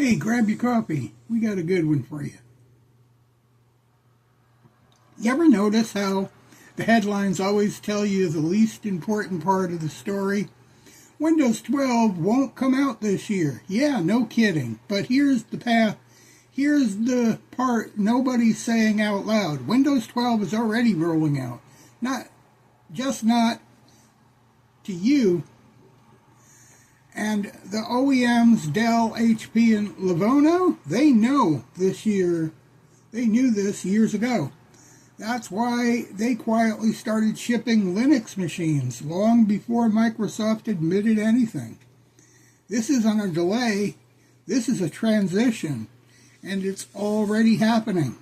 Hey, grab your coffee. We got a good one for you. You ever notice how the headlines always tell you the least important part of the story? Windows 12 won't come out this year. Yeah, no kidding. But here's the path. Here's the part nobody's saying out loud. Windows 12 is already rolling out. Not to you. And the OEMs, Dell, HP, and Lenovo, they know this year. They knew this years ago. That's why they quietly started shipping Linux machines long before Microsoft admitted anything. This isn't a delay. This is a transition, and it's already happening.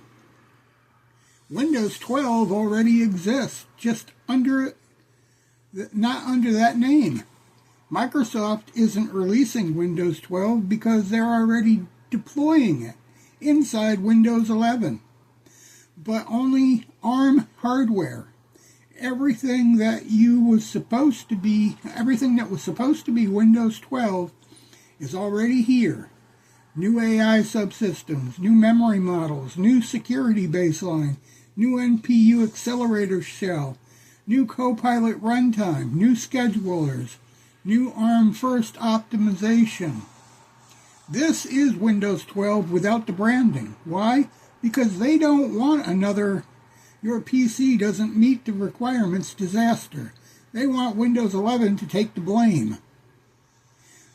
Windows 12 already exists, just not under that name. Microsoft isn't releasing Windows 12 because they're already deploying it inside Windows 11. But only ARM hardware. Everything that was supposed to be Windows 12 is already here. New AI subsystems, new memory models, new security baseline, new NPU accelerator shell, new Copilot runtime, new schedulers, new ARM first optimization. This is Windows 12 without the branding. Why? Because they don't want another, your PC doesn't meet the requirements disaster. They want Windows 11 to take the blame.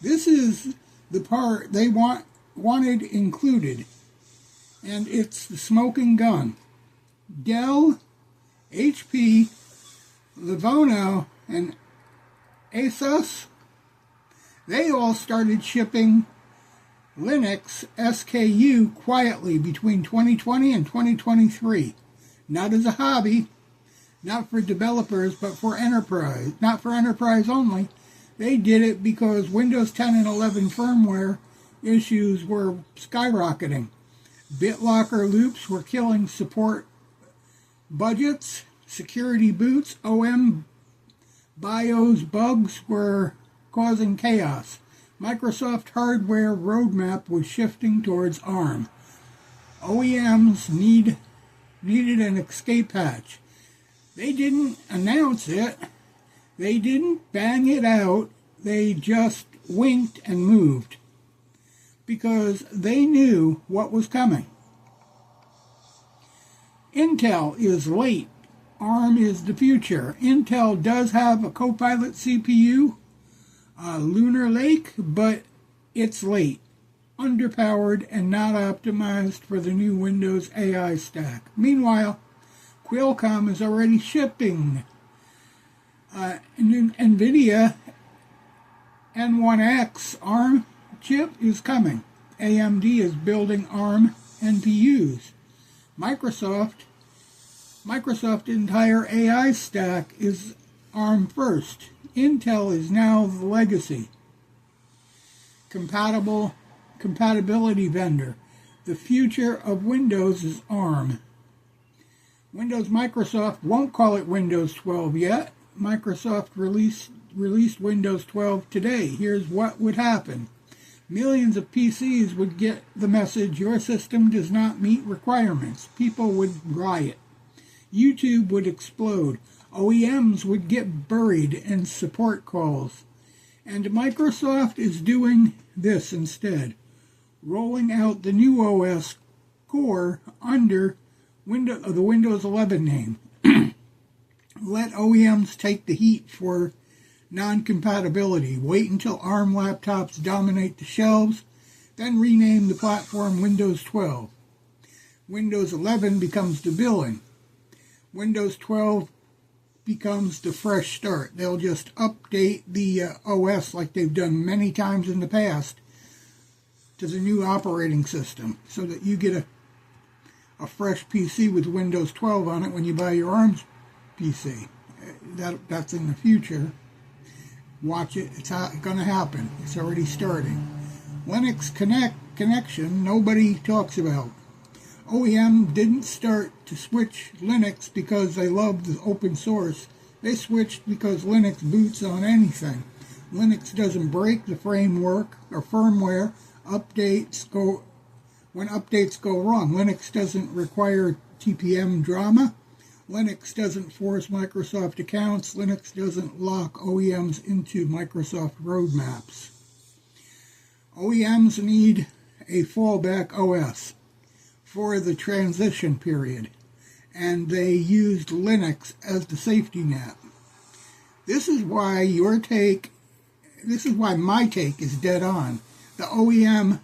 This is the part they wanted included, and it's the smoking gun. Dell, HP, Lenovo, and ASUS, they all started shipping Linux SKU quietly between 2020 and 2023. Not as a hobby, not for developers, but for enterprise. Not for enterprise only. They did it because Windows 10 and 11 firmware issues were skyrocketing. BitLocker loops were killing support budgets. Security boots, OEM BIOS bugs were causing chaos. Microsoft hardware roadmap was shifting towards ARM. OEMs needed an escape hatch. They didn't announce it. They didn't bang it out. They just winked and moved because they knew what was coming. Intel is late. ARM is the future. Intel does have a Copilot CPU, Lunar Lake, but it's late, underpowered, and not optimized for the new Windows AI stack. Meanwhile, Qualcomm is already shipping. NVIDIA N1X ARM chip is coming. AMD is building ARM NPUs. Microsoft's entire AI stack is ARM first. Intel is now the legacy. Compatibility vendor. The future of Windows is ARM. Microsoft won't call it Windows 12 yet. Microsoft released Windows 12 today. Here's what would happen. Millions of PCs would get the message, your system does not meet requirements. People would riot. YouTube would explode. OEMs would get buried in support calls. And Microsoft is doing this instead, rolling out the new OS core under the Windows 11 name. Let OEMs take the heat for non-compatibility. Wait until ARM laptops dominate the shelves, then rename the platform Windows 12. Windows 11 becomes the villain. Windows 12 becomes the fresh start. They'll just update the OS like they've done many times in the past to the new operating system so that you get a fresh PC with Windows 12 on it when you buy your ARM PC. That's in the future. Watch it. It's going to happen. It's already starting. Linux connection, nobody talks about. OEM didn't start to switch Linux because they loved the open source. They switched because Linux boots on anything. Linux doesn't break the framework or firmware updates go wrong. Linux doesn't require TPM drama. Linux doesn't force Microsoft accounts. Linux doesn't lock OEMs into Microsoft roadmaps. OEMs need a fallback OS for the transition period, and they used Linux as the safety net. This is why my take is dead on. The OEM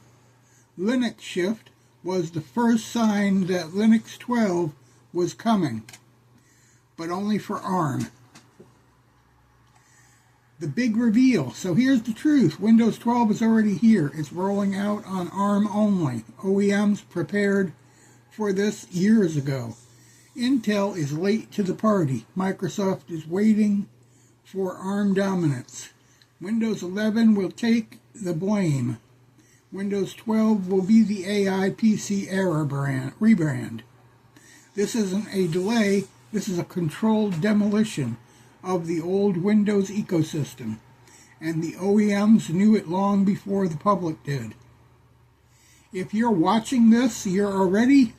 Linux shift was the first sign that Linux 12 was coming, but only for ARM. The big reveal. So here's the truth. Windows 12 is already here. It's rolling out on ARM only. OEMs prepared for this years ago. Intel is late to the party. Microsoft is waiting for ARM dominance. Windows 11 will take the blame. Windows 12 will be the AI PC era rebrand. This isn't a delay. This is a controlled demolition of the old Windows ecosystem, and the OEMs knew it long before the public did. If you're watching this, you're already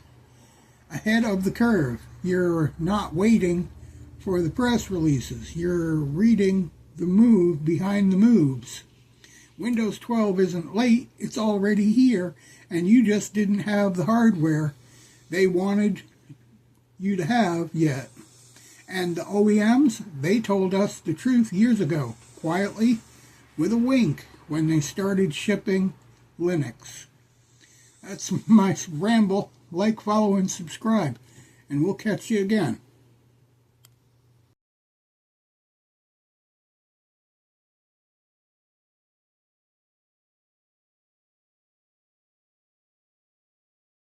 ahead of the curve. You're not waiting for the press releases. You're reading the move behind the moves. Windows 12 isn't late, it's already here, and you just didn't have the hardware they wanted you to have yet. And the OEMs, they told us the truth years ago, quietly, with a wink, when they started shipping Linux. That's my ramble. Like, follow, and subscribe, and we'll catch you again.